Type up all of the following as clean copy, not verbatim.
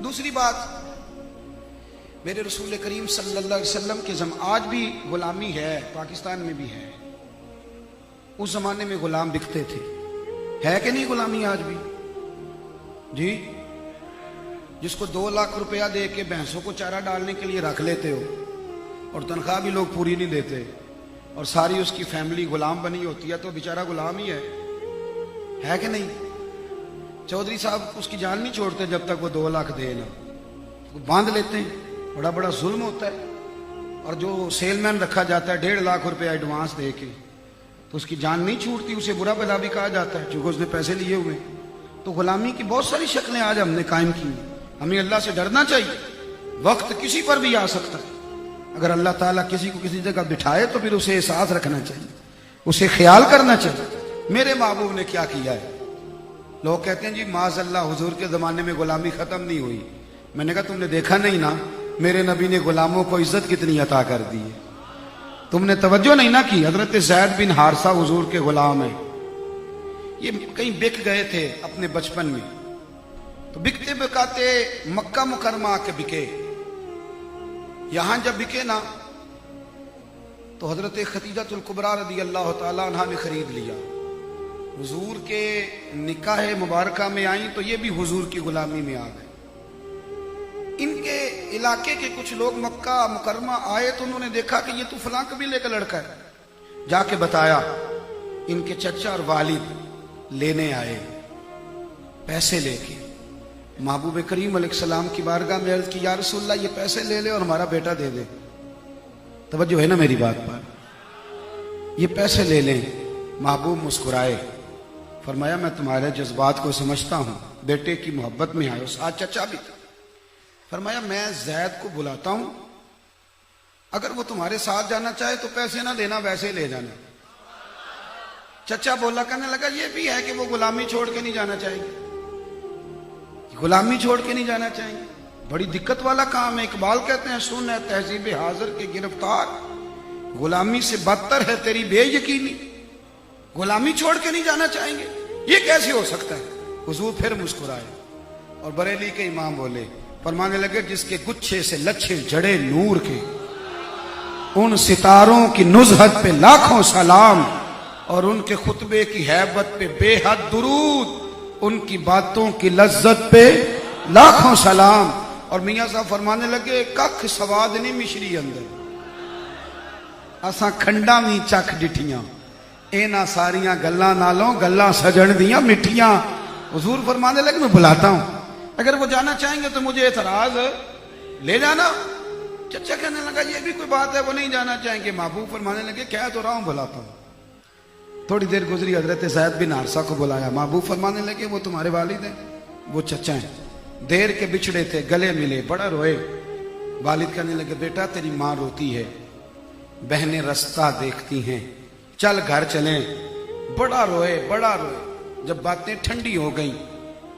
दूसरी बात, मेरे रसूल करीम सल्लल्लाहु अलैहि वसल्लम के आज भी गुलामी है, पाकिस्तान में भी है। उस जमाने में गुलाम बिकते थे, है कि नहीं गुलामी आज भी जी? जिसको 2 लाख रुपया दे के भैंसों को चारा डालने के लिए रख लेते हो और तनख्वाह भी लोग पूरी नहीं देते और सारी उसकी फैमिली गुलाम बनी होती है, तो बेचारा गुलाम ही है कि नहीं? चौधरी साहब उसकी जान नहीं छोड़ते जब तक वो 2 लाख दे ना, वो बांध लेते हैं। बड़ा बड़ा जुल्म होता है। और जो सेलमैन रखा जाता है 1.5 लाख रुपया एडवांस दे के, तो उसकी जान नहीं छूटती, उसे बुरा भला भी कहा जाता है क्योंकि उसने पैसे लिए हुए। तो गुलामी की बहुत सारी शक्लें आज हमने कायम की। हमें अल्लाह से डरना चाहिए। वक्त किसी पर भी आ सकता है। अगर अल्लाह ताला किसी को किसी जगह बिठाए तो फिर उसे एहसास रखना चाहिए, उसे ख्याल करना चाहिए। मेरे महबूब ने क्या किया है? लोग कहते हैं जी माज़अल्लाह हुजूर के ज़माने में गुलामी ख़त्म नहीं हुई। मैंने कहा तुमने देखा नहीं ना, मेरे नबी ने गुलामों को इज्जत कितनी अता कर दी है। तुमने तवज्जो नहीं ना की। हजरत ज़ैद बिन हारिसा हुजूर के गुलाम है। ये कहीं बिक गए थे अपने बचपन में, तो बिकते बिकाते मक्का मुकरमा के बिके। यहां जब बिके ना, तो हजरत खतीजतुल कुबरा रदी अल्लाह तआला अन्हा ने खरीद लिया। हुजूर के निकाह मुबारका में आई तो ये भी हुजूर की गुलामी में आ गए। इनके इलाके के कुछ लोग मक्का मुकरमा आए तो उन्होंने देखा कि ये तो फलां कबीले का लड़का है। जाके बताया, इनके चचा और वालिद लेने आए पैसे लेके। महबूब करीम अलैहिस्सलाम की बारगाह में अर्ज की, या रसूलल्लाह ये पैसे ले ले और हमारा बेटा दे दे। तवज्जो है ना मेरी बात पर? ये पैसे ले लें। महबूब मुस्कुराए, फरमाया मैं तुम्हारे जज्बात को समझता हूं, बेटे की मोहब्बत में आए। साथ चचा भी था। फरमाया मैं जैद को बुलाता हूं, अगर वो तुम्हारे साथ जाना चाहे तो पैसे ना देना, वैसे ले जाना। चचा बोला, कहने लगा ये भी है कि वो गुलामी छोड़ के नहीं जाना चाहेंगे, गुलामी छोड़ के नहीं जाना चाहेंगे। बड़ी दिक्कत वाला काम है। इकबाल कहते हैं सुन है तहजीब हाजिर के गिरफ्तार, गुलामी से बदतर है तेरी बेयकीनी। गुलामी छोड़ के नहीं जाना चाहेंगे, ये कैसे हो सकता है? हुजूर फिर मुस्कुराए और बरेली के इमाम बोले, फरमाने लगे जिसके गुच्छे से लच्छे जड़े नूर के, उन सितारों की नुज़हत पे लाखों सलाम और उनके खुतबे की हैबत पे बेहद दुरूद, उनकी बातों की लज्जत पे लाखों सलाम। और मियां साहब फरमाने लगे कख सवाद नहीं मिश्री अंदर, असा खंडा भी चख डिठियां, इन्हां सारियां गल्लां नालों गल्लां सजण दियां मिठियां। हुजूर फरमाने लगे मैं बुलाता हूं, अगर वो जाना चाहेंगे तो मुझे एतराज ले जाना। चचा कहने लगा ये भी कोई बात है, वो नहीं जाना चाहेंगे। महबूब फरमाने लगे कह तो रहा हूं बुलाता हूं। थोड़ी देर गुजरी, हजरत ज़ैद बिन हारिसा को बुलाया। महबूब फरमाने लगे वो तुम्हारे वालिद हैं, वो चचा हैं। देर के बिछड़े थे, गले मिले, बड़ा रोए। वालिद कहने लगे बेटा तेरी माँ रोती है, बहनें रास्ता देखती हैं, चल घर चलें। बड़ा रोए, बड़ा रोए। जब बातें ठंडी हो गई,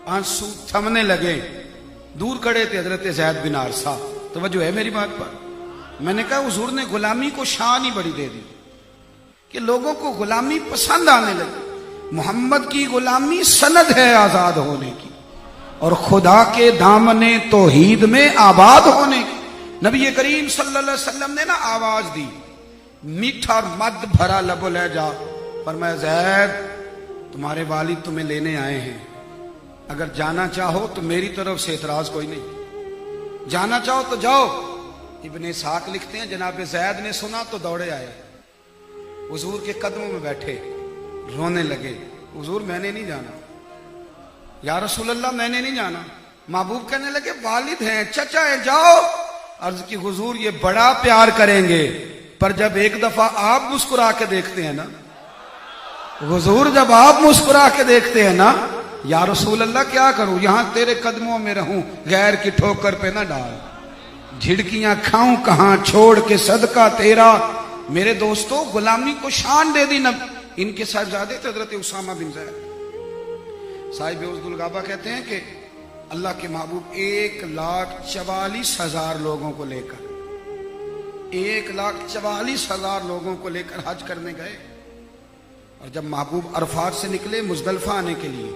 आंसू थमने लगे, दूर खड़े थे हजरत ज़ैद बिन हारिसा। तवज्जो है मेरी बात पर? मैंने कहा हुजूर ने गुलामी को शान ही बड़ी दे दी कि लोगों को गुलामी पसंद आने लगी। मोहम्मद की गुलामी सनद है आजाद होने की और खुदा के दामने तौहीद में आबाद होने की। नबी करीम सल्लल्लाहु अलैहि वसल्लम ने ना आवाज दी, मीठा और मद भरा लबो लहजा, फरमाया ज़ैद तुम्हारे वालिद तुम्हें लेने आए हैं, अगर जाना चाहो तो मेरी तरफ से एतराज कोई नहीं, जाना चाहो तो जाओ। इब्ने इस्हाक लिखते हैं जनाब ज़ैद ने सुना तो दौड़े आए, हुजूर के कदमों में बैठे, रोने लगे। हुजूर मैंने नहीं जाना, या रसूल अल्लाह मैंने नहीं जाना। महबूब कहने लगे वालिद हैं, चचा है, जाओ। अर्ज की हुजूर ये बड़ा प्यार करेंगे, पर जब एक दफा आप मुस्कुरा के देखते हैं ना, हुजूर जब आप मुस्कुरा के देखते हैं ना, या रसूल अल्लाह क्या करूं, यहां तेरे कदमों में रहूं, गैर की ठोकर पे ना डाल, झिड़कियां खाऊं कहां छोड़ के सदका तेरा। मेरे दोस्तों गुलामी को शान दे दी न। इनके साहबजादे थे हजरत उसामा बिन ज़ैद। साहिब उज़्दुल गाबा कहते हैं कि अल्लाह के महबूब 1,44,000 लोगों को लेकर 1,44,000 लोगों को लेकर हज करने गए। और जब महबूब अरफात से निकले मुज़दलिफा आने के लिए,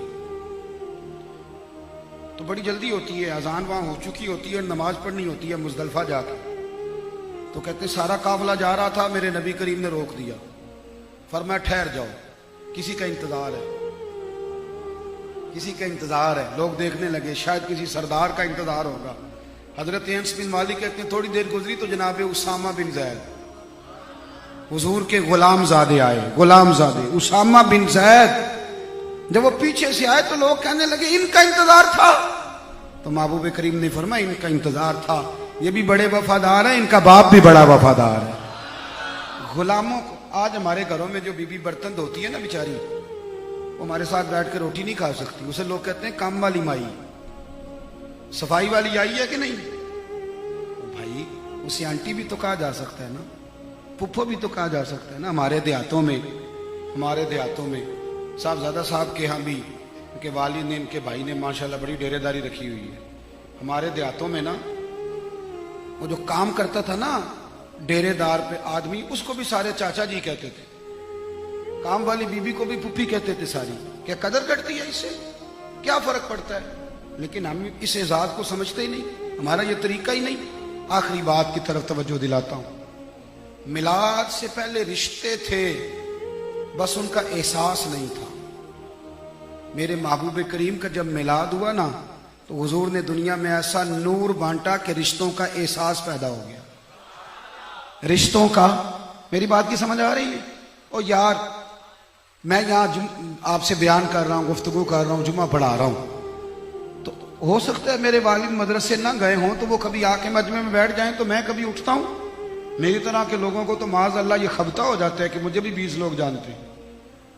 तो बड़ी जल्दी होती है, अजान वहां हो चुकी होती है, नमाज पढ़नी होती है मुजदलफा जाकर। तो कहते सारा काफिला जा रहा था, मेरे नबी करीम ने रोक दिया, फरमाया ठहर जाओ, किसी का इंतजार है, किसी का इंतजार है। लोग देखने लगे, शायद किसी सरदार का इंतजार होगा। हजरत अनस बिन मालिक कहते हैं थोड़ी देर गुजरी तो जनाब उसामा बिन जैद, हुजूर के गुलाम ज़ादे आए, गुलाम ज़ादे उसामा बिन जैद। जब वो पीछे से आए तो लोग कहने लगे इनका इंतजार था। तो महबूब करीम ने फरमाया इनका इंतजार था, ये भी बड़े वफादार है, इनका बाप भी बड़ा वफादार है। गुलामों को आज हमारे घरों में जो बीबी बर्तन धोती है ना बेचारी, वो हमारे साथ बैठ कर रोटी नहीं खा सकती, उसे लोग कहते हैं काम वाली माई, सफाई वाली आई है कि नहीं। भाई उसे आंटी भी तो कहा जा सकता है ना, पुप्पो भी तो कहा जा सकता है ना। हमारे देहातों में साहबजादा साहब के यहाँ भी उनके वालिद ने, इनके भाई ने माशाल्लाह बड़ी डेरेदारी रखी हुई है। हमारे देहातों में ना वो जो काम करता था ना डेरेदार पे आदमी, उसको भी सारे चाचा जी कहते थे, काम वाली बीबी को भी पुप्पी कहते थे सारी। क्या कदर करती है इससे, क्या फर्क पड़ता है? लेकिन हम इस एजाज को समझते ही नहीं, हमारा ये तरीका ही नहीं। आखिरी बात की तरफ तवज्जो दिलाता हूं, मिलाद से पहले रिश्ते थे, बस उनका एहसास नहीं था। मेरे महबूब करीम का जब मिलाद हुआ ना, तो हुजूर ने दुनिया में ऐसा नूर बांटा कि रिश्तों का एहसास पैदा हो गया, रिश्तों का। मेरी बात की समझ आ रही है? ओ यार, मैं यहां आपसे बयान कर रहा हूं, गुफ्तगू कर रहा हूं, जुमा पढ़ा रहा हूं, तो हो सकता है मेरे वालिद मदरसे ना गए हों, तो वो कभी आके मजमे में बैठ जाएं, तो मैं कभी उठता हूं। मेरी तरह के लोगों को तो माज अल्लाह ये खबता हो जाता है कि मुझे भी 20 लोग जानते हैं।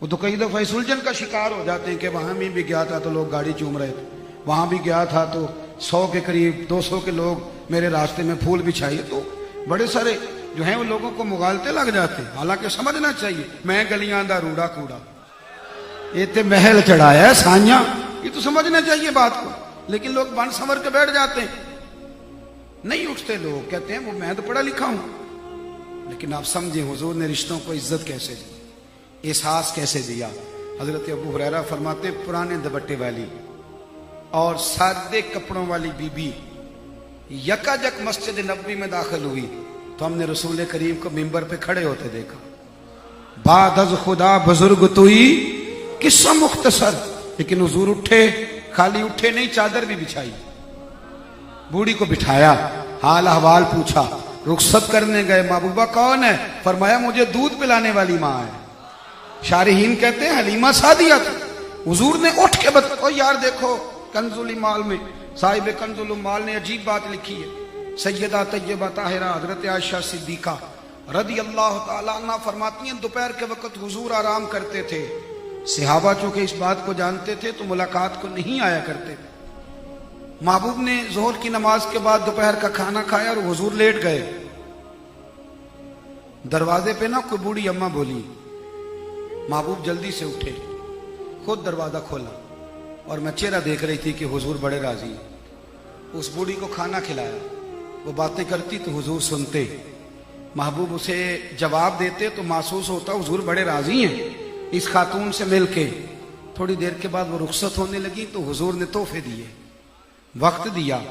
वो तो कई दफा इस उलझन का शिकार हो जाते हैं कि वहां में भी गया था तो लोग गाड़ी चूम रहे थे, वहां भी गया था तो 100 के करीब 200 के लोग मेरे रास्ते में फूल बिछाइए। तो बड़े सारे जो हैं वो लोगों को मुगालते लग जाते हैं। हालांकि समझना चाहिए, मैं गलियां दा रूड़ा कूड़ा ये ते महल चढ़ाया साइया, ये तो समझना चाहिए बात को। लेकिन लोग बन संवर के बैठ जाते हैं, नहीं उठते लोग, कहते हैं वो मैं तो पढ़ा लिखा हूं। लेकिन आप समझे हुजूर ने रिश्तों को इज्जत कैसे दी, एहसास कैसे दिया। हजरत अबू हुरैरा फरमाते, पुराने दुपट्टे वाली और सादे कपड़ों वाली बीबी यकाजक मस्जिद नबवी में दाखिल हुई तो हमने रसूल करीम को मिंबर पे खड़े होते देखा। बादज खुदा बुजुर्ग तुई किस्सा मुख्तसर, लेकिन हुजूर उठे, खाली उठे नहीं, चादर भी बिछाई, बूढ़ी को बिठाया, हाल अहवाल पूछा, रुखसत करने गए। महबूबा कौन है? फरमाया मुझे दूध पिलाने वाली माँ है। शारहीन कहते हैं हलीमा सादिया थी। हुजूर ने उठ के बताया, यार देखो कंजुल माल में साहिब कंजुल माल ने अजीब बात लिखी है। सैयदा तैयबा ताहिरा हजरत आयशा सिद्दीका रदी अल्लाह तआला अन्हा फरमाती हैं, दोपहर के वक्त हुजूर आराम करते थे। सहाबा चूंकि इस बात को जानते थे तो मुलाकात को नहीं आया करते थे। महबूब ने जोहर की नमाज के बाद दोपहर का खाना खाया और हुजूर लेट गए। दरवाजे पे ना कोई बूढ़ी अम्मा बोली, महबूब जल्दी से उठे, खुद दरवाजा खोला और मैं चेहरा देख रही थी कि हुजूर बड़े राजी हैं। उस बूढ़ी को खाना खिलाया, वो बातें करती तो हुजूर सुनते, महबूब उसे जवाब देते तो महसूस होता हुजूर बड़े राजी हैं इस खातून से मिलके। थोड़ी देर के बाद वो रुखसत होने लगी तो हुजूर ने तोहफे दिए, वक्त दिया,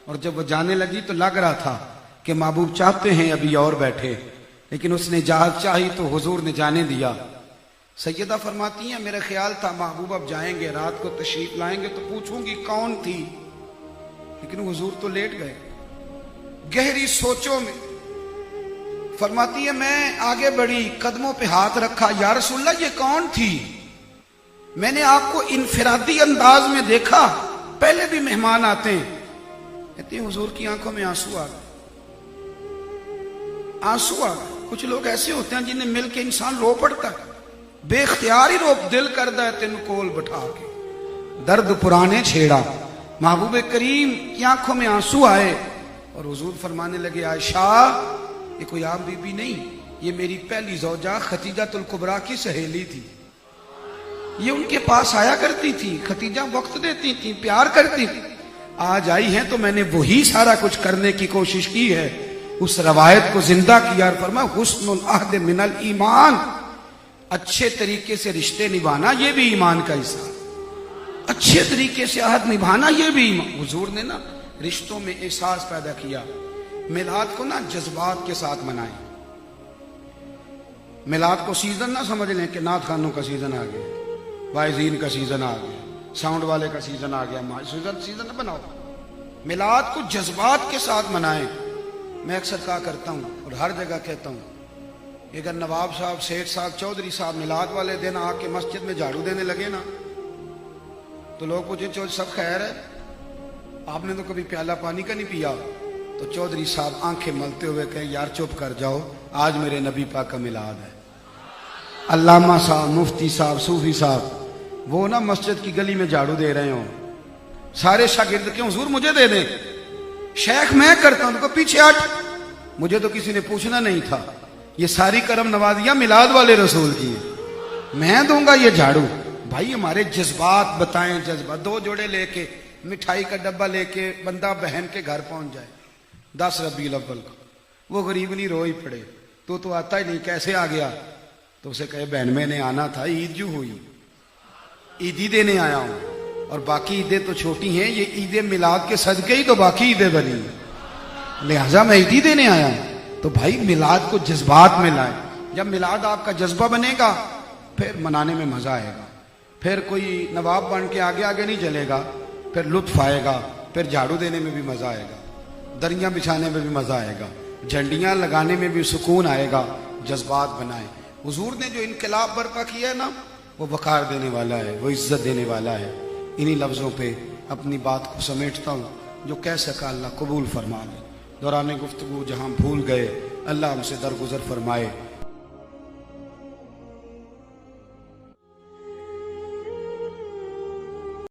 और जब वो जाने लगी तो लग रहा था कि महबूब चाहते हैं अभी और बैठे, लेकिन उसने इजाजत चाही तो हुजूर ने जाने दिया। सैयदा फरमाती हैं, मेरा ख्याल था महबूब अब जाएंगे, रात को तशरीफ लाएंगे तो पूछूंगी कौन थी, लेकिन हुजूर तो लेट गए। गहरी सोचों में फरमाती है, मैं आगे बढ़ी, कदमों पे हाथ रखा, या रसूलल्लाह ये कौन थी? मैंने आपको इनफिरादी अंदाज में देखा, पहले भी मेहमान आते हैं। कहते हैं हुजूर की आंखों में आंसू आ गए, आंसू आ गए। कुछ लोग ऐसे होते हैं जिन्हें मिल के इंसान रो पड़ता है, बेख्तियार ही रो, दिल करदा है तेन कोल बैठा के, दर्द पुराने छेड़ा। महबूब करीम की आंखों में आंसू आए और हुजूर फरमाने लगे, आयशा ये कोई आम बीबी नहीं, ये मेरी पहली ज़ौजा खतीजातुल कुबरा की सहेली थी। ये उनके पास आया करती थी, खतीजा वक्त देती थी, प्यार करती थी। आज आई हैं तो मैंने वही सारा कुछ करने की कोशिश की है, उस रवायत को जिंदा किया। फरमाया हुस्नुल अहद मिनल ईमान, अच्छे तरीके से रिश्ते निभाना ये भी ईमान का हिस्सा। अच्छे तरीके से आहद निभाना, ये भी हुजूर ने ना रिश्तों में एहसास पैदा किया। मिलाद को ना जज्बात के साथ मनाएं। मिलाद को सीजन ना समझ लें कि नात खानों का सीजन आ गया, वाइजीन का सीजन आ गया, साउंड वाले का सीजन आ गया, सीजन ना बनाओ। मिलाद को जज्बात के साथ मनाएं। मैं अक्सर कहा करता हूं और हर जगह कहता हूं, अगर नवाब साहब, सेठ साहब, चौधरी साहब मिलाद वाले दिन आके मस्जिद में झाड़ू देने लगे ना, तो लोग पूछे चौधरी सब खैर है, आपने तो कभी प्याला पानी का नहीं पिया? तो चौधरी साहब आंखें मलते हुए कहे यार चुप कर जाओ, आज मेरे नबी पाक का मिलाद है। अल्लामा साहब, मुफ्ती साहब, सूफी साहब वो ना मस्जिद की गली में झाड़ू दे रहे हो, सारे शागिर्द क्यों हुजूर मुझे दे दे, शेख मैं करता हूं, उनको पीछे हट, मुझे तो किसी ने पूछना नहीं था, ये सारी करम नवाजियां मिलाद वाले रसूल की है, मैं दूंगा ये झाड़ू। भाई हमारे जज्बात बताएं, जज्बात। 2 जोड़े लेके मिठाई का डब्बा लेके बंदा बहन के घर पहुंच जाए 10 रबीउल अव्वल को, वो गरीब नहीं रो ही पड़े, तो आता ही नहीं, कैसे आ गया? तो उसे कहे बहन मैंने आना था, ईद जो हुई, ईदी देने आया हूं, और बाकी ईदें तो छोटी हैं, ये ईद मिलाद के सदके ही तो बाकी ईदें बनी, लिहाजा मैं ईदी देने आया हूं। तो भाई मिलाद को जज्बात में लाए। जब मिलाद आपका जज्बा बनेगा फिर मनाने में मजा आएगा, फिर कोई नवाब बन के आगे आगे नहीं चलेगा, फिर लुत्फ आएगा, फिर झाड़ू देने में भी मजा आएगा, दरियां बिछाने में भी मजा आएगा, झंडियां लगाने में भी सुकून आएगा। जज्बात बनाए। हुजूर ने जो इनकलाब बर्पा किया है ना, वो वकार देने वाला है, वो इज्जत देने वाला है। इन्हीं लफ्जों पे अपनी बात को समेटता हूँ, जो कह सका अल्लाह कबूल फरमा ले। दौरान गुफ्तगू जहाँ भूल गए अल्लाह हमसे दरगुजर फरमाए।